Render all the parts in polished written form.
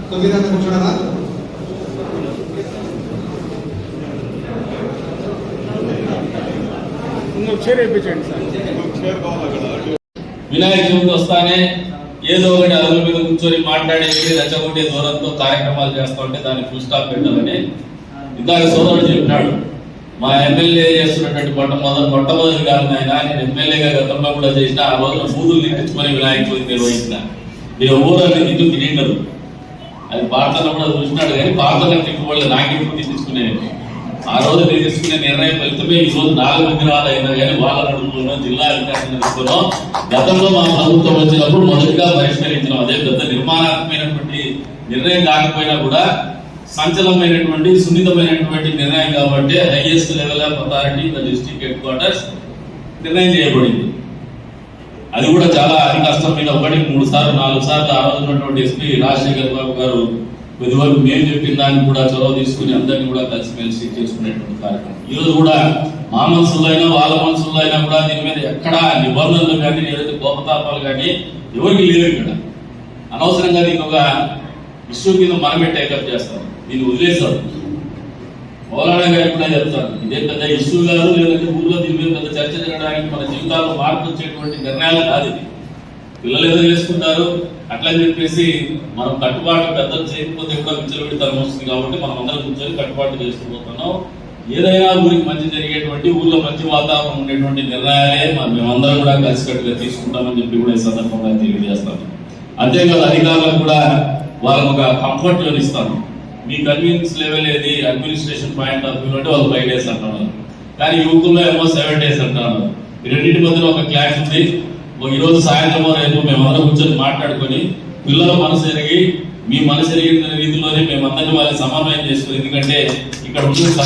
కొద్దిగా కూర్చోడదా? వినాయక చవితి వస్తానే ఏదో ఒకటి అదుల మీద కూర్చొని మాట్లాడేసి రెచ్చగొట్టే దూరంతో కార్యక్రమాలు చేస్తా ఉంటే దాన్ని ఫుల్ స్టాప్ పెట్టాలని ఇందాక సోదరుడు చెప్పినాడు. మా ఎమ్మెల్యే చేస్తున్నటువంటి మొట్టమొదటి కాదు ఆయన, నేను ఎమ్మెల్యేగా గతంలో కూడా చేసిన ఆ రోజున బూదులు నింపించుకొని వినాయక చవితి నిర్వహించిన. మీరు ఊరని నిధులు తింటారు, అది పార్తలో కూడా చూసినాడు. కానీ పార్తలను తిప్పుకోవాలి, నాకెప్పుడు తీసుకునేది. ఆ రోజు నేను తీసుకునే నిర్ణయం ఫలితమే ఈ రోజు 4 విగ్రహాలు అయినా కానీ వాళ్ళ నడుపులో జిల్లా అధికారులు గతంలో మా ప్రభుత్వం వచ్చినప్పుడు మొదటిగా పరిష్కరించినాం. అదే పెద్ద నిర్మాణాత్మకమైనటువంటి నిర్ణయం కాకపోయినా కూడా సంచలనమైనటువంటి సున్నితమైనటువంటి నిర్ణయం కాబట్టి highest level of authority district head quarters నిర్ణయం చేయబడింది. అది కూడా చాలా అతి కష్టం మీద 1, 3 సార్లు 4 సార్లు ఆ రోజు ఉన్నటువంటి ఎస్పీ రాజశేఖర్ బాబు గారు కొద్దివరకు మేము చెప్పిన దాన్ని కూడా చొరవ తీసుకుని అందరినీ కూడా కలిసిమెలిసి చేసుకునేటువంటి కార్యక్రమం. ఈ రోజు కూడా మా మనసులో అయినా వాళ్ళ మనసులో అయినా కూడా దీని మీద ఎక్కడా నిబంధనలు కానీ ఏదైతే కోపతాపాలు కానీ ఎవరికి లేవు. ఇక్కడ అనవసరంగా దీనికి ఒక ఇష్యూ కింద మనమే టేకప్ చేస్తాం, దీన్ని వదిలేస్తారు. మౌలానా గారికి కూడా చెప్తారు, ఇదే పెద్ద ఇష్యూ కాదు, లేదంటే ఊళ్ళో దీని మీద పెద్ద చర్చ జరగడానికి మన జీవితాల్లో మార్పు వచ్చేటువంటి నిర్ణయాలు కాదు. ఇది పిల్లలు ఏదో చేసుకుంటారు అట్లని చెప్పేసి మనం కట్టుబాటు పెద్దలు చేయకపోతే కూడా విచ్చలవిడితనం వస్తుంది. కాబట్టి మనం అందరం కూర్చొని కట్టుబాటు చేసుకుపోతున్నాం. ఏదైనా ఊరికి మంచి జరిగేటువంటి, ఊళ్ళో మంచి వాతావరణం ఉండేటువంటి నిర్ణయాలే మేమందరం కూడా కలిసికట్టుగా తీసుకుంటామని చెప్పి కూడా ఈ సందర్భంగా తెలియజేస్తాను. అంతేకాదు అధికారులకు కూడా వాళ్ళకు ఒక కంఫర్ట్ జోన్ ఇస్తాను. మీ కన్వీనియన్స్ లెవెల్ ఏది, అడ్మినిస్ట్రేషన్ పాయింట్ ఆఫ్ వ్యూ అంటే వాళ్ళు 5 days అంటున్నారు, కానీ యువకుల్లో ఏమో 7 days అంటున్నారు. ఈ రెండింటి మధ్యలో ఒక క్లాష్ ఉంది. ఈ రోజు సాయంత్రం రేపు మేమందరం కూర్చొని మాట్లాడుకొని పిల్లల మనసు ఎరిగి మీ మనసు ఎరిగిన రీతిలోనే మేమందరినీ వాళ్ళని సమన్వయం చేసుకుని, ఎందుకంటే ఇక్కడ ఉన్న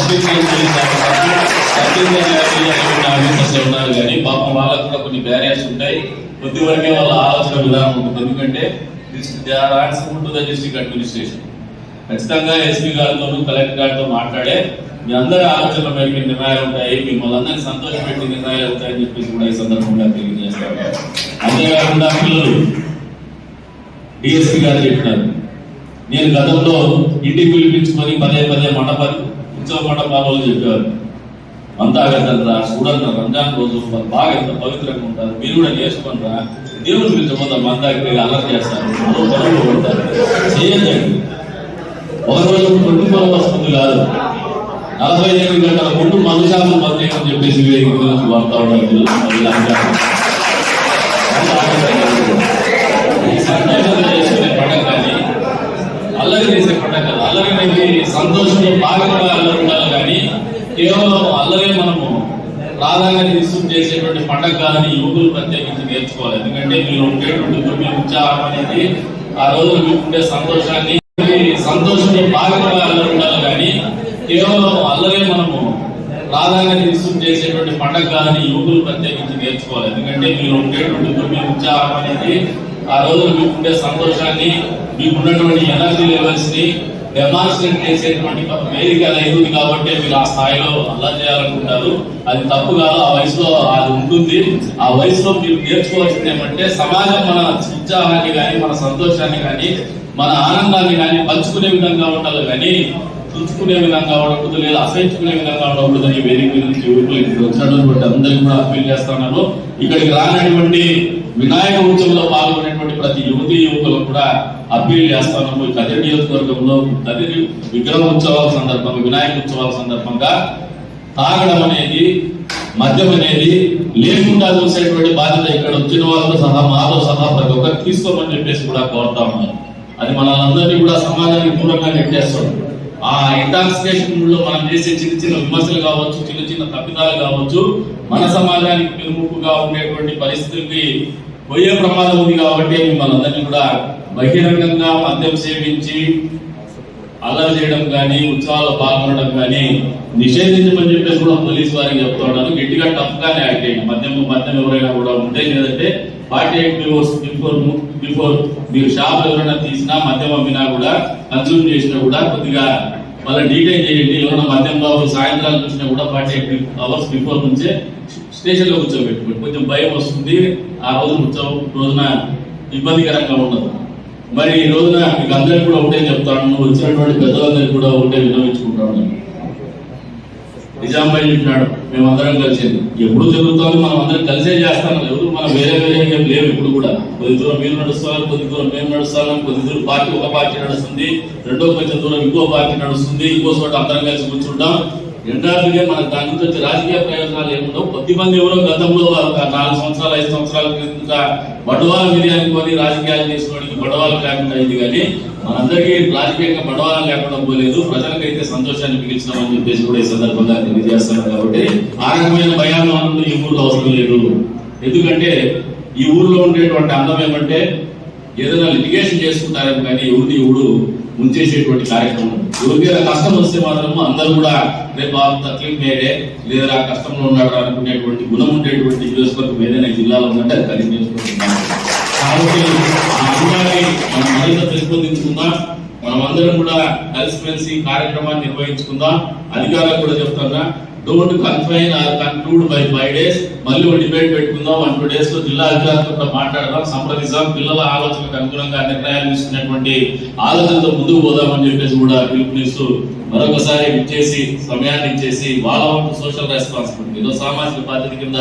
ఆఫీసర్స్ ఉన్నారు కానీ పాపం వాళ్ళకు కూడా కొన్ని బ్యారియర్స్ ఉంటాయి. కొద్ది వరకే వాళ్ళ ఆలోచన విధానం ఉంటుంది. ఎందుకంటే డిస్ట్రిక్ట్ అడ్మినిస్ట్రేషన్ ఖచ్చితంగా ఎస్పీ గారితో కలెక్టర్ గారితో మాట్లాడే మీ అందరి ఆలోచనల మేరకు నిర్ణయాలు ఉంటాయి, మిమ్మల్ని అందరినీ సంతోషపెట్టి నిర్ణయాలు ఉంటాయని చెప్పేసి కూడా ఈ సందర్భంగా తెలియజేస్తారు. అంతేకాకుండా పిల్లలు డిఎస్పీ గారు చెప్పినారు, నేను గతంలో ఇంటికి పిలిపించుకొని పదే ఉత్సవ మండపాలు చెప్పేవారు. అంతా కదా చూడండి, రంజాన్ రోజు బాగా ఎంత పవిత్రంగా ఉంటారు, మీరు కూడా నేర్చుకుంటారా, దేవుడు పిలిచిపోతారు, మన దగ్గర అల్లరి చేస్తారు, పొలంలో కొడతారు, చేయండి. ఒక రోజు కుటుంబం వస్తుంది కాదు, 48 గంటల ముందు మనుషాలను బంద్ అని చెప్పేసి వార్తా చేసుకునే పండుగ కానీ అల్లరి చేసే పండుగ కదా. అల్లరి అనేది సంతోషంలో భాగంగా అల్లరి ఉండాలి కానీ కేవలం అల్లరే మనము ప్రాధాన్యత తీసుకుని చేసేటువంటి పండుగ కాదని యువకులు ప్రత్యేకించి నేర్చుకోవాలి. ఎందుకంటే మీరు ఉండేటువంటి ఉత్సాహం అనేది ఆ రోజు మీకు ఉండే సంతోషంలో భాగంగా అల్లరి ఉండాలి కానీ కేవలం అల్లరే మనము ప్రాధాన్యత తీసుకుని చేసేటువంటి పండుగ కాదని యువకులు ప్రత్యేకించి నేర్చుకోవాలి. ఎందుకంటే మీరు ఉండేటువంటి ఉత్సాహం అనేది ఆ రోజు మీకు ఉండే సంతోషాన్ని, మీకున్నటువంటి ఎనర్జీ లెవెల్స్ ని డెమాన్స్ట్రేట్ చేసేటువంటి వేదిక అయింది. కాబట్టి మీరు ఆ స్థాయిలో అల్లరి చేయాలనుకుంటారు, అది తప్పు కాదు. ఆ వయసులో అది ఉంటుంది. ఆ వయసులో మీరు నేర్చుకోవాల్సింది ఏమంటే సమాజం మన ఉత్సాహాన్ని కానీ మన సంతోషాన్ని కానీ మన ఆనందాన్ని కానీ పంచుకునే విధంగా ఉండాలి కానీ చూసుకునే విధంగా ఉండకూడదు, లేదా అసహించుకునే విధంగా ఉండకూడదు అని వేదిక నుంచి యువకులు వచ్చినటువంటి అందరికీ కూడా అప్పీల్ చేస్తున్నాను. ఇక్కడికి రానటువంటి వినాయక ఉత్సవంలో పాల్గొనేటువంటి ప్రతి యువకులకు కూడా అప్పీల్ చేస్తున్నాము. కదిరి నియోజకవర్గంలో కదిరి విగ్రహ ఉత్సవాల సందర్భంగా, వినాయక ఉత్సవాల సందర్భంగా తాగడం అనేది, మద్యం అనేది లేకుండా చూసేటువంటి బాధ్యత ఇక్కడ వచ్చిన వాళ్ళతో సహా మాతో సహా ప్రతి ఒక్కరు తీసుకోమని చెప్పేసి కూడా కోరుతా ఉన్నాను. అది మనందరినీ కూడా సమాజానికి దూరంగా నెట్టేస్తుంది. ఆ ఇంటాక్సికేషన్ లో మనం చేసే చిన్న విమర్శలు కావచ్చు, చిన్న తప్పిదాలు కావచ్చు, మన సమాజానికి పెనుముప్పుగా ఉండేటువంటి పరిస్థితులకి పోయే ప్రమాదం ఉంది. కాబట్టి మిమ్మల్ని అందరినీ కూడా బహిరంగంగా మద్యం సేవించి అల్లరి చేయడం కానీ ఉత్సవాల్లో పాల్గొనడం కానీ నిషేధించమని చెప్పేసి కూడా పోలీసు వారికి చెప్తూ ఉన్నాను. గట్టిగా టఫ్ గానే యాక్ట్ అయ్యింది. మద్యం ఎవరైనా కూడా ఉంటే, లేదంటే 48 hours బిఫోర్ మీరు షాప్ ఎవరైనా తీసినా మద్యం అమ్మినా కూడా కన్సూమ్ చేసినా కూడా కొద్దిగా మళ్ళీ డీటెయిన్ చేయండి. ఎవరైనా మద్యం బాబు సాయంత్రాలు చూసినా కూడా 48 hours బిఫోర్ నుంచే స్టేషన్ లో కూర్చోబెట్టుకోండి. కొంచెం భయం వస్తుంది, ఆ రోజు రోజున ఇబ్బందికరంగా ఉండదు. మరి ఈ రోజున మీకు అందరికి కూడా ఒకటే చెప్తాను, నువ్వు వచ్చినటువంటి పెద్దలందరికీ కూడా ఒకటే విన్నవించుకుంటాను. నిజాంబాయి చెప్పినాడు మేమందరం కలిసేది ఎప్పుడు జరుగుతామో మనం అందరం కలిసే చేస్తాం. ఎవరు మనం వేరే వేరే ఏం లేవు. ఇప్పుడు కూడా కొద్ది దూరం మీరు నడుస్తాం, కొద్ది దూరం మేము నడుస్తాం, కొద్ది దూరం పార్టీ ఒక పార్టీ నడుస్తుంది, రెండో కొంచెం దూరం ఇంకో పార్టీ నడుస్తుంది, ఇంకో చోట అందరం కలిసి కూర్చుంటాం. ఎండాదిగా మనకు దాని నుంచి వచ్చే రాజకీయ ప్రయోజనాలు ఏముండవు. కొద్ది మంది ఎవరో గతంలో 4 సంవత్సరాలు 5 సంవత్సరాల క్రింద బడవాల మిర్యాని కొని రాజకీయాలు చేసుకోవడానికి బడవాలు లేకుండా అయింది. కానీ మనందరికీ రాజకీయంగా బడవాలం లేకుండా పోలేదు. ప్రజలకైతే సంతోషాన్ని మిగిల్చినామని చెప్పేసి కూడా ఈ సందర్భంగా తెలియజేస్తున్నాం. కాబట్టి ఆ రకమైన భయాలు ఈ ఊర్లో అవసరం లేదు. ఎందుకంటే ఈ ఊర్లో ఉండేటువంటి అందం ఏమంటే ఏదైనా లిటిగేషన్ చేసుకుంటారేమో కానీ ఎవడు ముంచేసేటువంటి కార్యక్రమం. ఎవరికైనా కష్టం వస్తే మాత్రము అందరూ కూడా రేపు తక్లీఫ్ మేడే లేదా కష్టంలో ఉన్నాడు అనుకునేటువంటి గుణం ఉండేటువంటి నియోజకవర్గం ఏదైనా జిల్లాలో ఉందంటే అది కలిసి చేసుకుంటున్నాం. కాబట్టి ఆ గుణాన్ని మనం మరింత పెంపొందించుకుందాం. మనం అందరం కూడా కలిసిమెలిసి కార్యక్రమాన్ని నిర్వహించుకుందాం. అధికారులకు కూడా చెప్తున్నా, don't confine or conclude by 5 days. మళ్ళీ ఒక డిబేట్ పెట్టుకుందాం. 1-2 days లో జిల్లా అధికారులతో కూడా మాట్లాడదాం, సంప్రదిస్తాం. పిల్లల ఆలోచనకు అనుగుణంగా నిర్ణయాలు తీసుకునేటువంటి ఆలోచనతో ముందుకు పోదామని చెప్పేసి కూడా పిలుపునిస్తూ మరొకసారి ఇచ్చేసి సమయాన్ని ఇచ్చేసి వాళ్ళ సోషల్ రెస్పాన్సిబిలిటీ సామాజిక బాధ్యత కింద